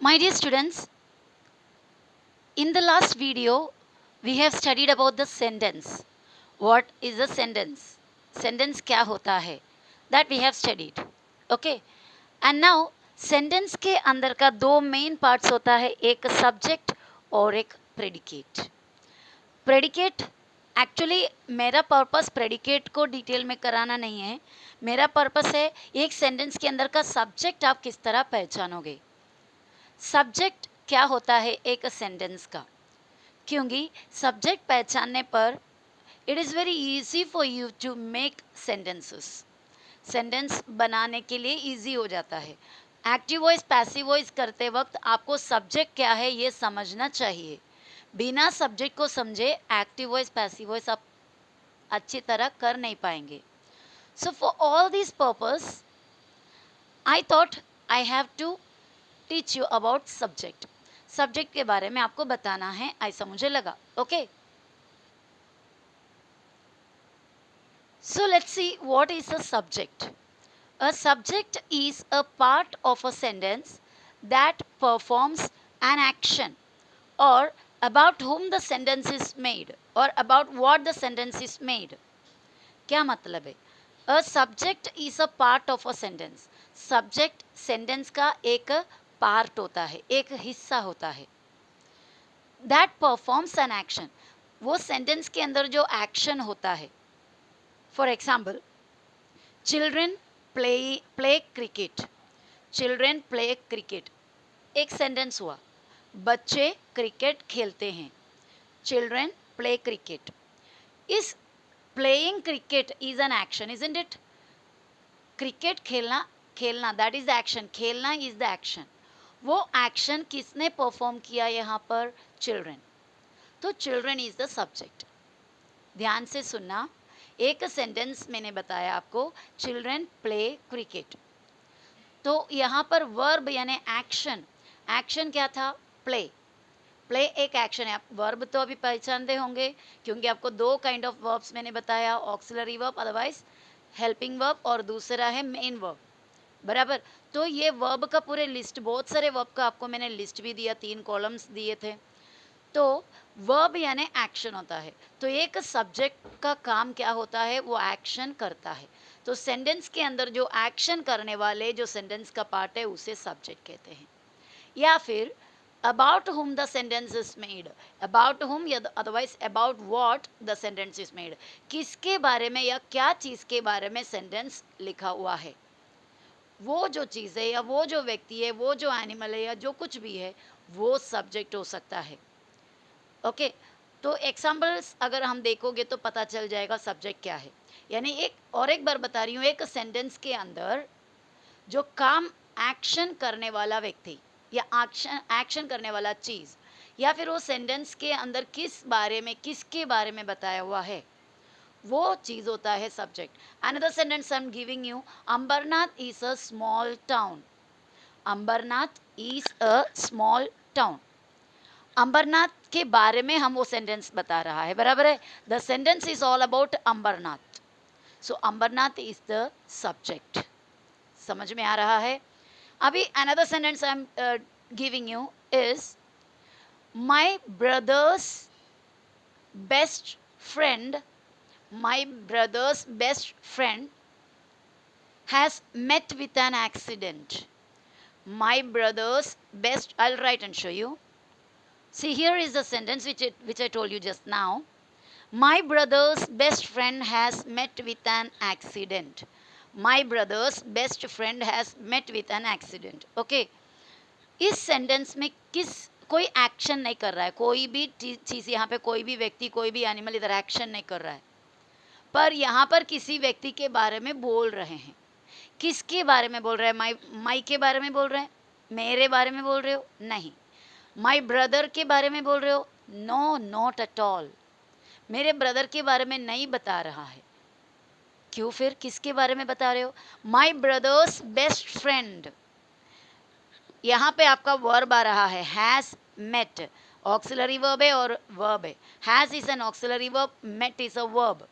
My dear students, in the last video, we have studied about the sentence. What is a sentence? Sentence क्या होता है? That we have studied. Okay. And now, sentence के अंदर का दो main parts होता है, एक subject और एक predicate. Predicate एक्चुअली मेरा पर्पस प्रेडिकेट को डिटेल में कराना नहीं है. मेरा पर्पस है एक सेंटेंस के अंदर का सब्जेक्ट आप किस तरह पहचानोगे. सब्जेक्ट क्या होता है एक सेंटेंस का, क्योंकि सब्जेक्ट पहचानने पर it is very easy for you to make sentences. Sentence बनाने के लिए इजी हो जाता है. एक्टिव वॉइस पैसिव वॉइस करते वक्त आपको सब्जेक्ट क्या है ये समझना चाहिए. बिना सब्जेक्ट को समझे एक्टिव वॉइस पैसिव वॉइस आप अच्छी तरह कर नहीं पाएंगे. So for all this purpose I thought I have to teach you about subject. Subject के बारे में आपको बताना है ऐसा मुझे लगा. Okay, so let's see what is a subject. A subject is a part of a sentence that performs an action or about whom the sentence is made or about what the sentence is made. क्या मतलब है? A subject is a part of a sentence. Subject sentence का एक part होता है, एक हिस्सा होता है. That performs an action. वो सेंटेंस के अंदर जो एक्शन होता है. For example, children play cricket. Children play cricket एक सेंटेंस हुआ. बच्चे क्रिकेट खेलते हैं. Children play cricket. इस playing cricket is an action, isn't it? Cricket खेलना, खेलना दैट इज द एक्शन. खेलना इज द एक्शन. वो एक्शन किसने परफॉर्म किया यहाँ पर? चिल्ड्रेन. तो चिल्ड्रेन इज द सब्जेक्ट. ध्यान से सुनना. एक सेंटेंस मैंने बताया आपको, चिल्ड्रेन प्ले क्रिकेट. तो यहाँ पर वर्ब यानी एक्शन. एक्शन क्या था? प्ले. प्ले एक एक्शन है. आप वर्ब तो अभी पहचानते होंगे क्योंकि आपको दो काइंड ऑफ वर्ब्स मैंने बताया, auxiliary verb otherwise helping verb और दूसरा है मेन वर्ब. बराबर. तो ये वर्ब का पूरे लिस्ट, बहुत सारे वर्ब का आपको मैंने लिस्ट भी दिया, 3 कॉलम्स दिए थे. तो वर्ब यानी एक्शन होता है. तो एक सब्जेक्ट का काम क्या होता है? वो एक्शन करता है. तो सेंटेंस के अंदर जो एक्शन करने वाले जो सेंटेंस का पार्ट है उसे सब्जेक्ट कहते हैं. या फिर about whom the sentence is made, about whom या otherwise about what the sentence is made. किसके बारे में या क्या चीज़ के बारे में सेंटेंस लिखा हुआ है. वो जो चीज़ है या वो जो व्यक्ति है, वो जो एनिमल है या जो कुछ भी है, वो सब्जेक्ट हो सकता है. ओके. तो एग्जाम्पल्स अगर हम देखोगे तो पता चल जाएगा सब्जेक्ट क्या है. यानी एक बार बता रही हूँ, एक सेंटेंस के अंदर जो काम एक्शन करने वाला व्यक्ति या एक्शन करने वाला चीज़ या फिर वो सेंटेंस के अंदर किस बारे में, किसके बारे में बताया हुआ है, वो चीज़ होता है subject. Another sentence I am giving you. Ambernath is a small town. Ambernath is a small town. Ambernath के बारे में हम वो सेंटेंस बता रहा है. बराबर है. The sentence is all about Ambernath. So Ambernath is the subject. समझ में आ रहा है? अभी another sentence I am giving you is my brother's best friend. My brother's best friend has met with an accident. My brother's best, I'll write and show you. See, here is the sentence which I told you just now. My brother's best friend has met with an accident. My brother's best friend has met with an accident. Okay. इस sentence में किस कोई action नहीं कर रहा है. कोई भी चीज़ यहाँ पे, कोई भी व्यक्ति, कोई भी एनिमल इधर एक्शन नहीं कर रहा है. पर यहाँ पर किसी व्यक्ति के बारे में बोल रहे हैं. किसके बारे में बोल रहे हैं? माई के बारे में बोल रहे हैं? मेरे बारे में बोल रहे हो? नहीं. माई ब्रदर के बारे में बोल रहे हो? No, not at all. मेरे ब्रदर के बारे में नहीं बता रहा है. क्यों फिर किसके बारे में बता रहे हो? माई ब्रदर्स बेस्ट फ्रेंड. यहाँ पे आपका वर्ब आ रहा है हैज़ मेट. ऑक्सिलरी वर्ब है और वर्ब है. Has is an auxiliary verb, met is a verb.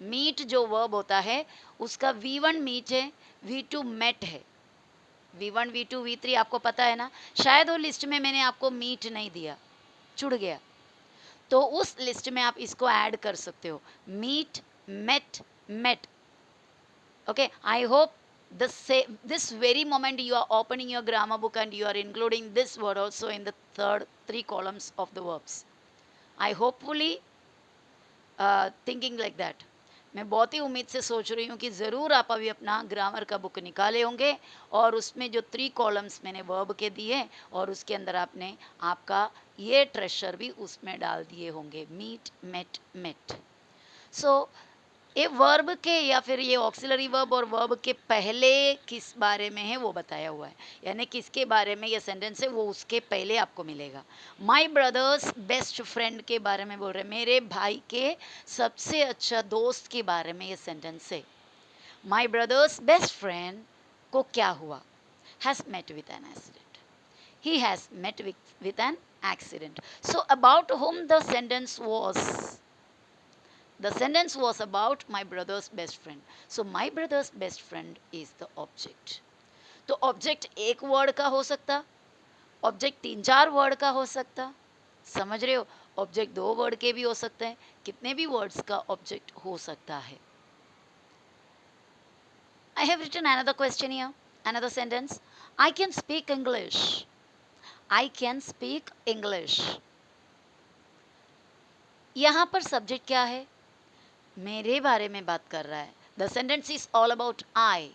Meet जो वर्ब होता है उसका V1 मीट है, V2 मेट है. V1 V2 V3 आपको पता है ना, शायद वो लिस्ट में मैंने आपको मीट नहीं दिया, छूट गया, तो उस लिस्ट में आप इसको ऐड कर सकते हो, meet, met, met. Okay, I hope this very moment you are opening your grammar book and you are including this word also in the third three columns of the verbs. I hopefully thinking like that. मैं बहुत ही उम्मीद से सोच रही हूँ कि ज़रूर आप अभी अपना ग्रामर का बुक निकाले होंगे और उसमें जो 3 कॉलम्स मैंने वर्ब के दिए और उसके अंदर आपने आपका ये ट्रेशर भी उसमें डाल दिए होंगे, मीट, मेट, मेट. सो ये वर्ब के या फिर ये ऑक्सिलरी वर्ब और वर्ब के पहले किस बारे में है वो बताया हुआ है, यानी किसके बारे में ये सेंटेंस है वो उसके पहले आपको मिलेगा. माई ब्रदर्स बेस्ट फ्रेंड के बारे में बोल रहे हैं, मेरे भाई के सबसे अच्छा दोस्त के बारे में ये सेंटेंस है. माई ब्रदर्स बेस्ट फ्रेंड को क्या हुआ, has met with an accident, he has met with an accident. So about whom the sentence was? The sentence was about my brother's best friend. So my brother's best friend is the object. तो object एक word का हो सकता, object 3-4 word का हो सकता, समझ रहे हो, ऑब्जेक्ट 2 वर्ड के भी हो सकते हैं, कितने भी वर्ड्स का ऑब्जेक्ट हो सकता है. I have written another question here, another sentence. I can speak English. I can speak English. यहाँ पर सब्जेक्ट क्या है, मेरे बारे में बात कर रहा है. The sentence is all about I,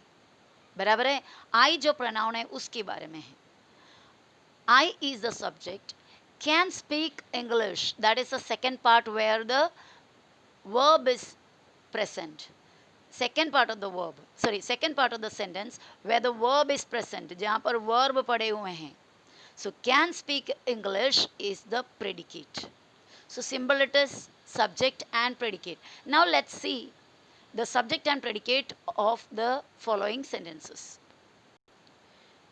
बराबर है, आई जो प्रोनाउन है उसके बारे में है. I is the subject, can speak English, that is the second part where the verb is present. Second part of the verb, sorry second part of the sentence where the verb is present, जहाँ पर verb पड़े हुए हैं. So can speak English is the predicate. So symbol it is subject and predicate. Now let's see the subject and predicate of the following sentences.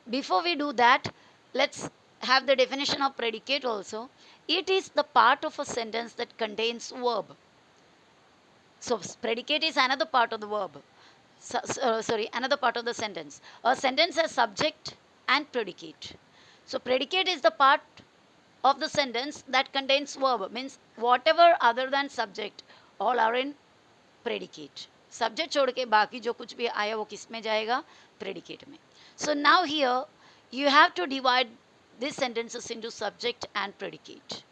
Before we do that, let's have the definition of predicate also. It is the part of a sentence that contains verb. So predicate is another part of the verb. Another part of the sentence. A sentence has subject and predicate. So predicate is the part of the sentence that contains verb, means whatever other than subject all are in predicate. Subject छोड़ के बाकी जो कुछ भी आया वो किस में जाएगा, predicate में. So now here you have to divide these sentences into subject and predicate.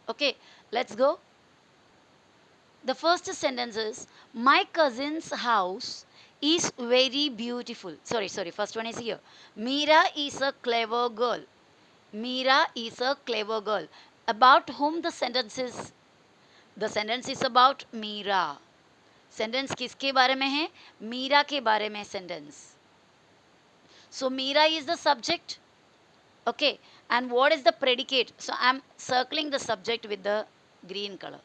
Okay, let's go. The first sentence is my cousin's house is very beautiful. Sorry, first one is here. Meera is a clever girl. Meera is a clever girl. About whom the sentence is? The sentence is about Meera. Sentence किसके बारे में है, मीरा के बारे में sentence. So Meera is the subject. Okay, and what is the predicate? So I am circling the subject with the green color.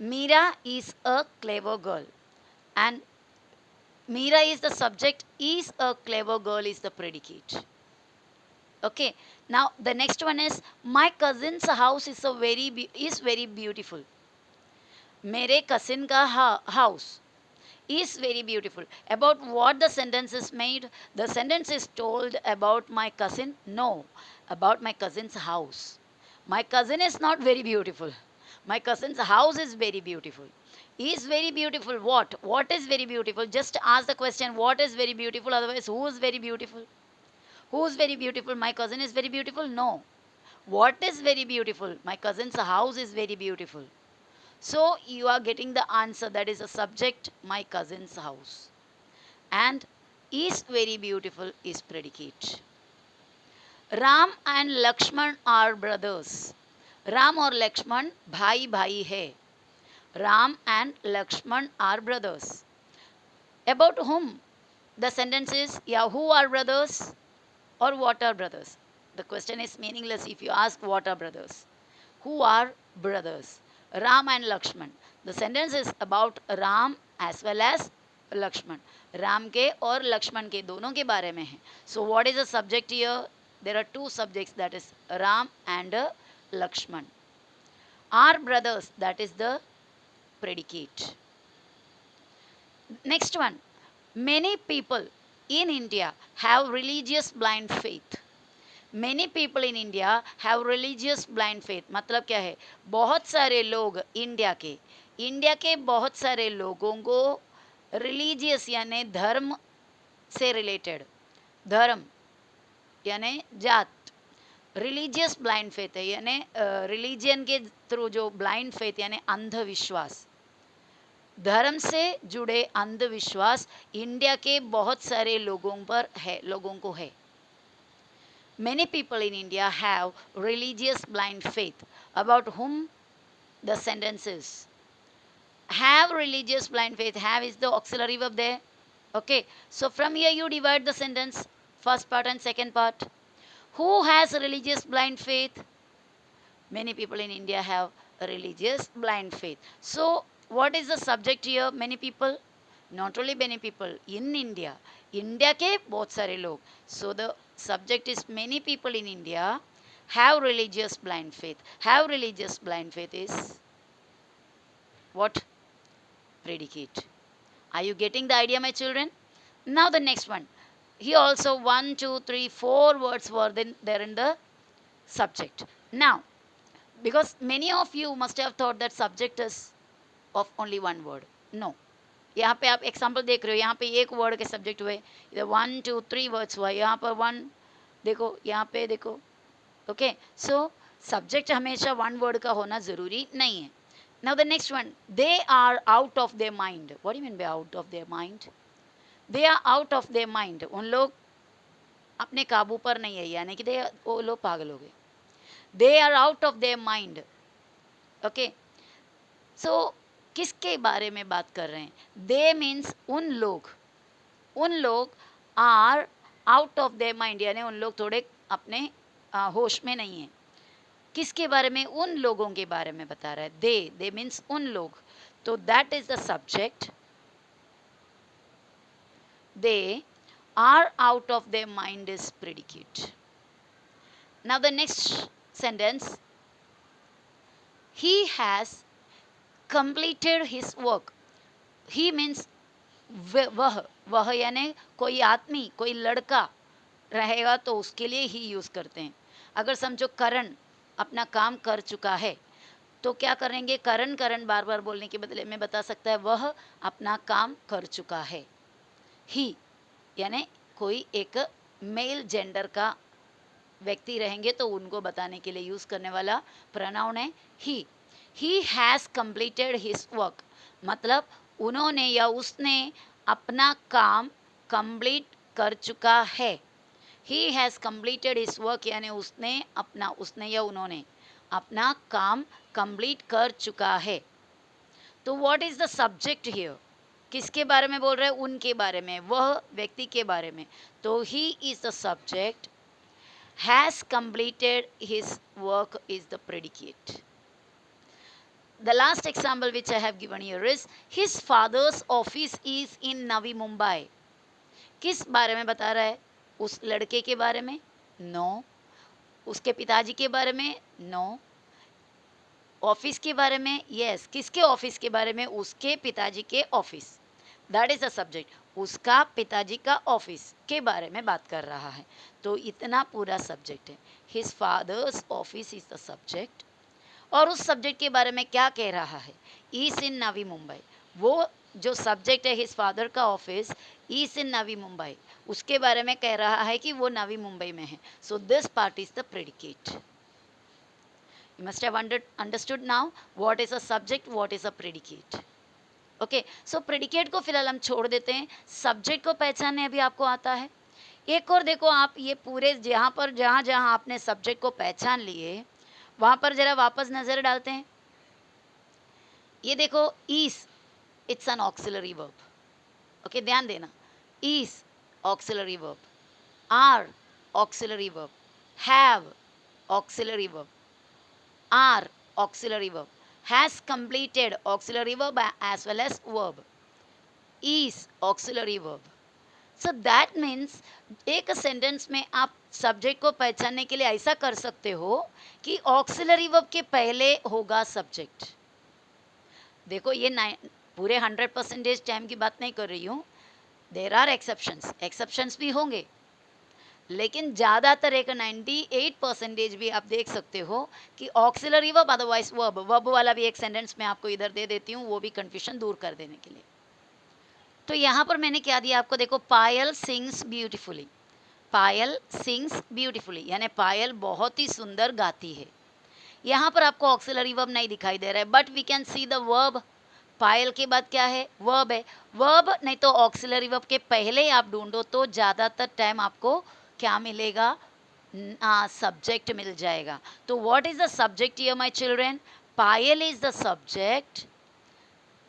Meera is a clever girl, and Meera is the subject, is a clever girl is the predicate. Okay, now the next one is my cousin's house is very beautiful. मेरे cousin का house is very beautiful. About what the sentence is made? The sentence is told about my cousin? No, about my cousin's house. My cousin is not very beautiful. My cousin's house is very beautiful. Is very beautiful. What? What is very beautiful? Just ask the question, what is very beautiful? Otherwise, who is very beautiful? Who is very beautiful? My cousin is very beautiful? No. What is very beautiful? My cousin's house is very beautiful. So you are getting the answer, that is a subject, my cousin's house. And is very beautiful is predicate. Ram and Lakshman are brothers. Ram or Lakshman bhai bhai hai. Ram and Lakshman are brothers. About whom the sentence is, yeah, who are brothers or what are brothers? The question is meaningless if you ask what are brothers. Who are brothers? Ram and Lakshman. The sentence is about Ram as well as Lakshman. Ram के और Lakshman के दोनों के बारे में है. So what is the subject here? There are two subjects, that is Ram and Lakshman. Are brothers, that is the predicate. Next one. Many people. in India have religious blind faith. Many people in India have religious blind faith. मतलब क्या है, बहुत सारे लोग India के बहुत सारे लोगों को रिलीजियस यानी धर्म से रिलेटेड, धर्म यानी जात, रिलीजियस ब्लाइंड फेथ है यानी रिलीजियन के थ्रू जो ब्लाइंड फेथ यानी अंधविश्वास, धर्म से जुड़े अंधविश्वास इंडिया के बहुत सारे लोगों को है. Many people in India have religious blind faith, about whom the sentence is. Have religious blind faith. Have is the auxiliary verb there. Okay. So from here you divide the sentence, first part and second part. Who has religious blind faith? Many people in India have a religious blind faith. So what is the subject here? Many people. Not only many people in India. India के बहुत सारे लोग. So the subject is many people in India have religious blind faith. Have religious blind faith is what? Predicate. Are you getting the idea, my children? Now the next one. Here also 1, 2, 3, 4 words were there in the subject. Now, because many of you must have thought that subject is of only one word. No. यहाँ पे आप example देख रहे हो, यहाँ पे एक word के सब्जेक्ट हुए, इधर 1, 2, 3 वर्ड्स हुआ, यहाँ पर 1 देखो, यहाँ पे देखो. ओके, सो सब्जेक्ट हमेशा वन वर्ड का होना ज़रूरी नहीं है. Now the next one, they are out of their mind. What do you mean by out of their mind? They are out of their mind. उन लोग अपने काबू पर नहीं है, यानी कि वो लोग पागल हो गए. They are out of their mind. Okay, so किसके बारे में बात कर रहे हैं? दे मीन्स उन लोग are out of their mind, यानी उन लोग थोड़े अपने होश में नहीं है. किसके बारे में? उन लोगों के बारे में बता रहा है. दे मीन्स उन लोग. तो that is the subject. They are out of their mind is predicate. Now the next sentence, he has completed his work. He means वह यानी कोई आदमी, कोई लड़का रहेगा तो उसके लिए ही यूज़ करते हैं. अगर समझो करण अपना काम कर चुका है तो क्या करेंगे? करण बार बार बोलने के बदले में बता सकता है वह अपना काम कर चुका है. ही यानी कोई एक मेल जेंडर का व्यक्ति रहेंगे तो उनको बताने के लिए यूज़ करने वाला प्रोनाउन है ही. He has completed his work, मतलब उन्होंने या उसने अपना काम कंप्लीट कर चुका है. ही हैज़ कंप्लीटेड हिज वर्क यानी उसने या उन्होंने अपना काम कंप्लीट कर चुका है. तो what is the subject here? किसके बारे में बोल रहे हैं? उनके बारे में, वह व्यक्ति के बारे में. तो he is the subject, has completed his work is the predicate. The last example which I have given here is his father's office is in Navi Mumbai. किस बारे में बता रहा है? उस लड़के के बारे में? नो. उसके पिताजी के बारे में? नो. ऑफिस के बारे में? यस. किसके ऑफिस के बारे में? उसके पिताजी के office. That is the subject. उसका पिताजी का ऑफिस के बारे में बात कर रहा है. तो इतना पूरा सब्जेक्ट है. His father's office is the subject. और उस सब्जेक्ट के बारे में क्या कह रहा है? ईज इन नवी मुंबई. वो जो सब्जेक्ट है हिज फादर का ऑफिस ईज इन नवी मुंबई, उसके बारे में कह रहा है कि वो नवी मुंबई में है. So this part is the predicate. You must have understood now what is a subject, what is a predicate. Okay, so predicate को फिलहाल हम छोड़ देते हैं. सब्जेक्ट को पहचानने अभी आपको आता है. एक और देखो, आप ये पूरे जहाँ जहाँ आपने सब्जेक्ट को पहचान लिए वहाँ पर जरा वापस नज़र डालते हैं. ये देखो, is it's an auxiliary verb. Okay, ध्यान देना. Is auxiliary verb, are auxiliary verb, have auxiliary verb, are auxiliary verb, has completed auxiliary verb as well as verb, is auxiliary verb. So that means एक सेंटेंस में आप subject को पहचानने के लिए ऐसा कर सकते हो कि ऑक्सिलरी वर्ब के पहले होगा सब्जेक्ट. देखो, ये पूरे 100% टाइम की बात नहीं कर रही हूँ. देर आर एक्सेप्शंस, एक्सेप्शंस भी होंगे, लेकिन ज़्यादातर एक 98% भी आप देख सकते हो कि auxiliary verb otherwise verb, verb वाला भी एक सेंटेंस मैं आपको इधर दे देती हूँ, वो भी कन्फ्यूजन दूर कर देने के लिए। तो यहाँ पर मैंने क्या दिया आपको, देखो, पायल सिंग्स ब्यूटीफुली, पायल सिंग्स ब्यूटीफुली, यानी पायल बहुत ही सुंदर गाती है। यहाँ पर आपको ऑक्सिलरी वर्ब नहीं दिखाई दे रहा है, but we can see the verb. Payal के बाद क्या है, वर्ब है। वर्ब नहीं तो ऑक्सिलरी वर्ब के पहले आप ढूंढो तो ज़्यादातर टाइम आपको क्या मिलेगा, सब्जेक्ट मिल जाएगा। तो what is the subject here my children, Payal is the subject,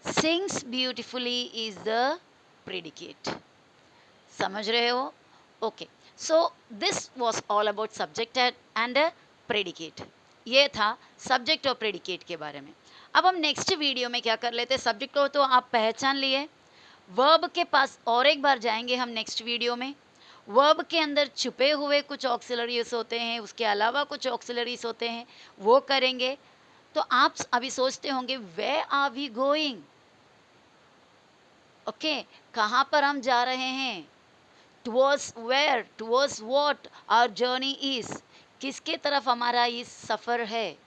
sings beautifully is the predicate. समझ रहे हो? Okay, so this was all about subject and predicate. ये था सब्जेक्ट और प्रेडिकेट के बारे में। अब हम नेक्स्ट वीडियो में क्या कर लेते हैं, सब्जेक्ट को तो आप पहचान लिए, वर्ब के पास और एक बार जाएंगे हम नेक्स्ट वीडियो में। वर्ब के अंदर छुपे हुए कुछ ऑक्सिलरीज होते हैं, उसके अलावा कुछ ऑक्सिलरीज होते हैं, वो करेंगे। तो आप अभी सोचते होंगे where are we going, okay, कहाँ पर हम जा रहे हैं, towards where, towards what our journey is, किसके तरफ हमारा ये सफ़र है।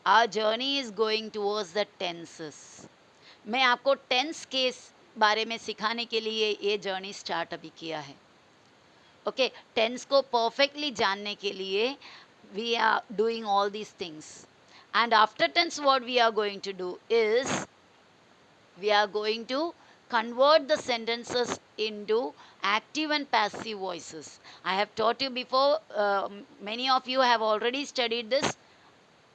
Our journey is going towards the tenses. मैं आपको टेंस के बारे में सिखाने के लिए ये जर्नी स्टार्ट अभी किया है। ओके, टेंस को परफेक्टली जानने के लिए we are doing all these things, and after tense what we are going to do is we are going to convert the sentences into active and passive voices. I have taught you before, many of you have already studied this.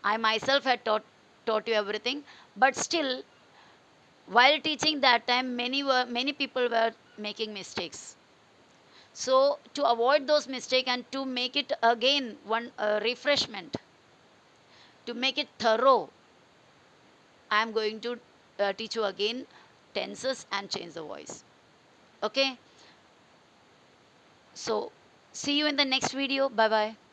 I myself had taught you everything, but still, while teaching that time, many people were making mistakes. So to avoid those mistakes and to make it again one refreshment, to make it thorough, I am going to teach you again tenses and change the voice. Okay, so see you in the next video. Bye bye.